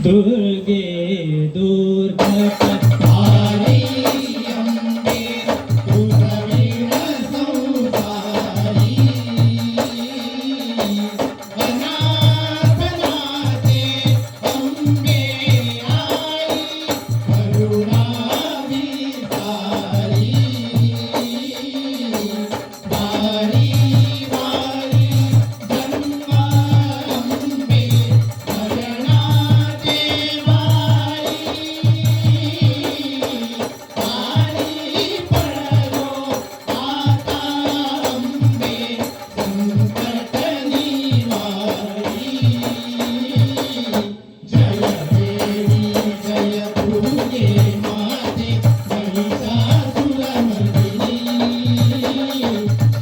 दुर्गे दुर्घट तारी अंबे तुझवीण संसारी अनाथनाथे अंबे आई करुणा विसारी वारी वारी जन्मांबे शरणाते वारी वारी पडलो आता अंबे संकट निवारी जय देवी जय दुर्गे माते महिषासुरमर्दिनी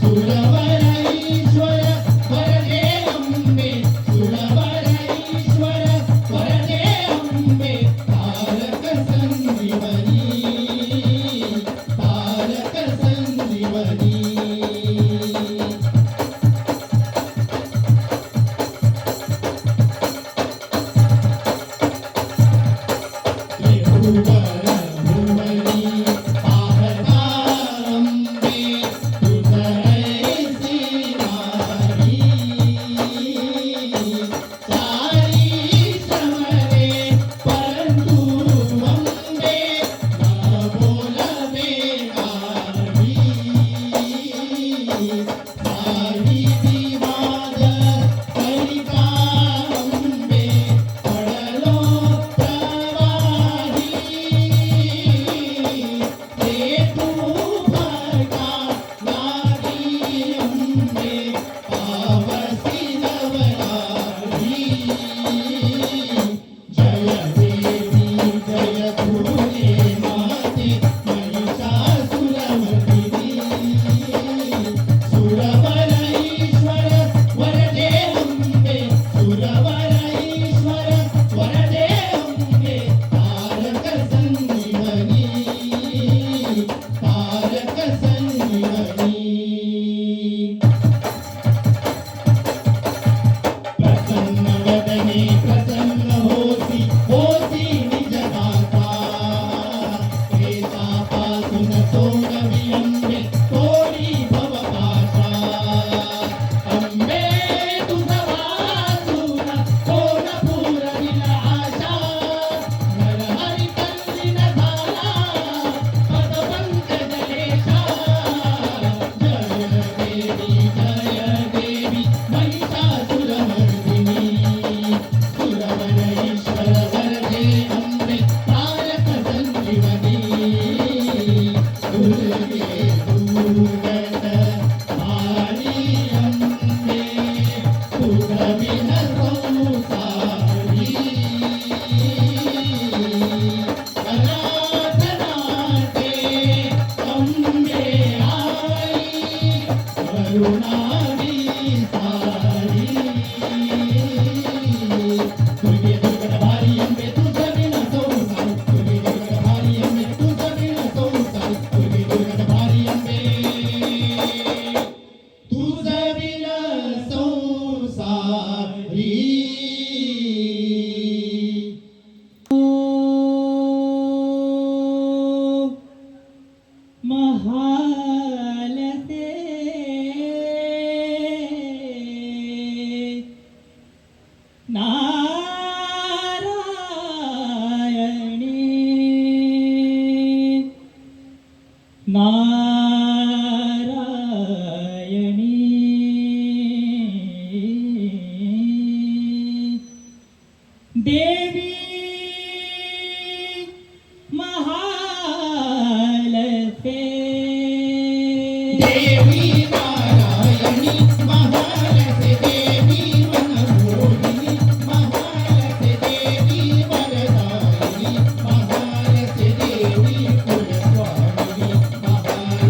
सुरवरईश्वर वरदे अंबे सुरवरईश्वर वरदे अंबे तारक संजीवनी तारक संजीवनी त्रिभुवन भुवनी पाहता अंबे तुझैसी नारी सारी श्रमरे परंतु अंबे न बोलवे नारी सारी विवाद करिता अंबे पडलो प्रवाही ते तू भरता लागी अंबे पावसी नवरारी जय देवी जय दुर्गे माते महिषासुरमर्दिनी सुरवरईश्वर वरदे अंबे सुरवरईश्वर वरदे अंबे तारक संजीवनी तारक संजीवनी प्रसन्न वदने प्रसन्न होसी होसी निज दाता प्रेतापासून सोडवी अंबे तोडी भवपाशा अंबे तुझा वाचून कोण पुरविल आशा नरहरी तल्लीन झाला पदपंकजलेशा जय देवी महिषासुरमर्दिनी सुरवरईश्वर वरदे अंबे तारक संजीवनी दुर्गे दुर्गत भारी अंबे तुझविन संसारी अनाथनाथे अंबे आई करुणा विसारी दुर्गे दुर्गत भारी अंबे तुझविन संसारी दुर्गे दुर्गत भारी अंबे तुझविन संसारी दुर्गे दुर्गत भारी अंबे तुझविन संसारी महालते नारायणी नारायणी देवी महालते देवी नारायणी महालते देवी मनमोहिनी महालते देवी वरदायिनी महालते देवी कुलस्वामिनी महालते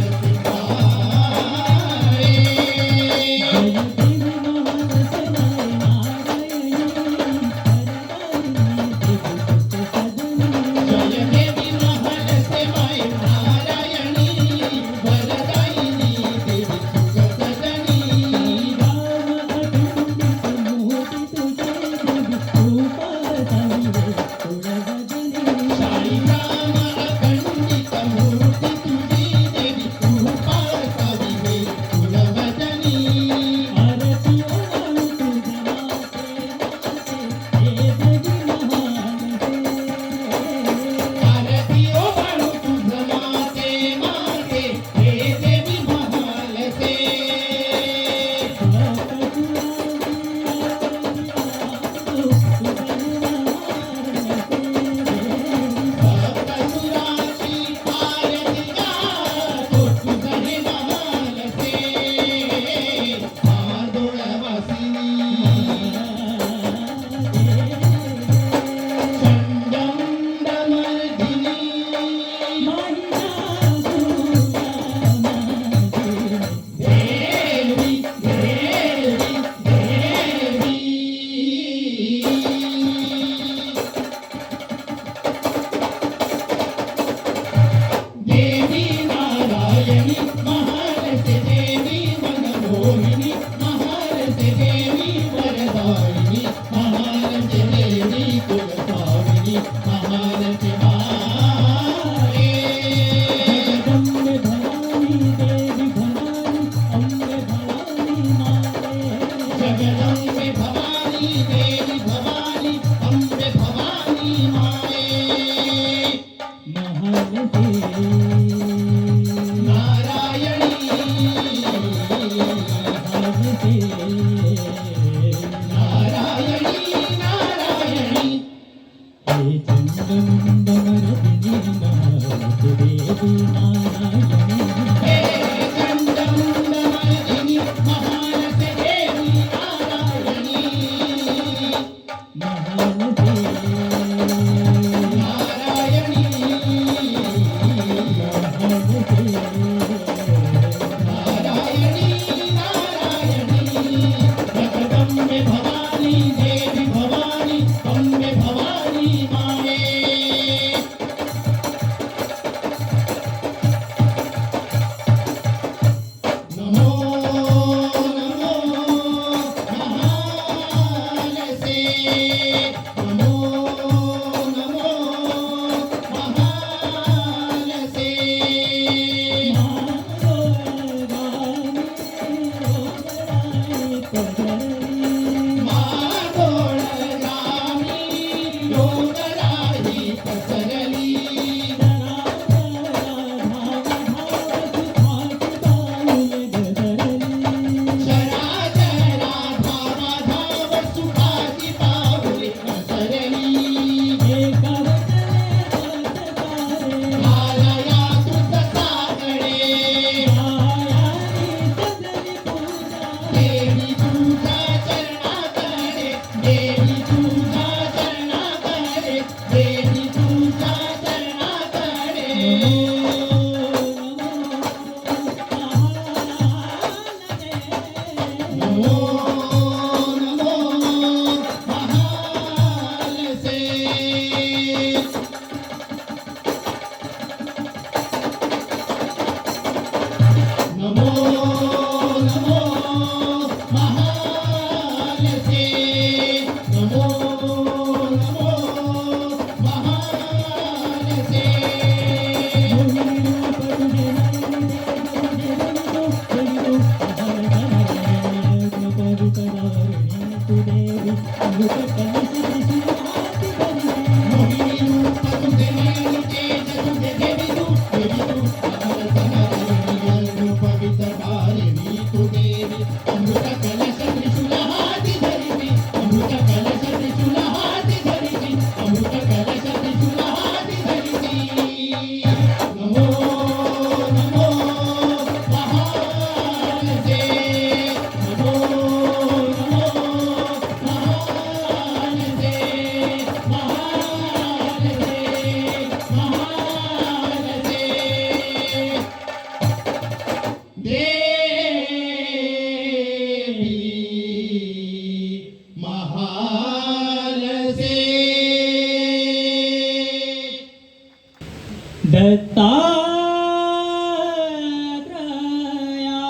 दत्तात्रया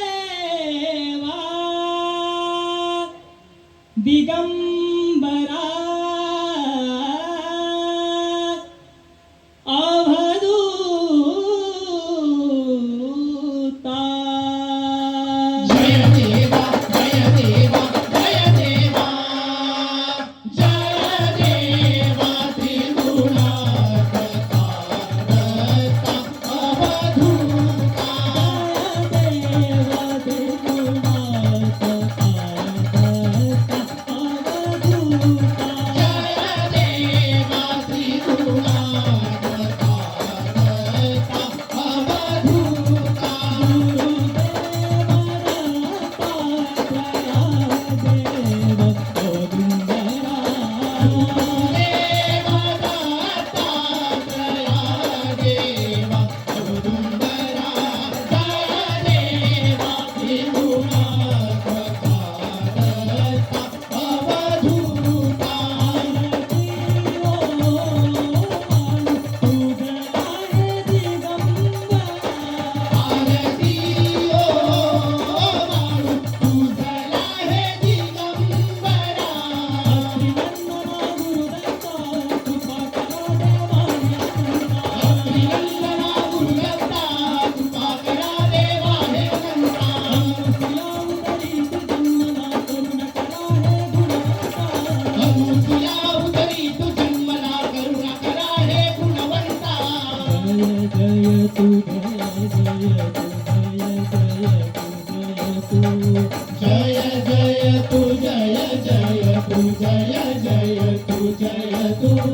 देवा दिगंबरा अवधूता जय देवा जय देवा जय देवा जय देवा त्रिगुणात्मका अवधूता जय देवा त्रिगुणात्मका अवधूता जय जय तू जय जय तू जय जय तू जय तू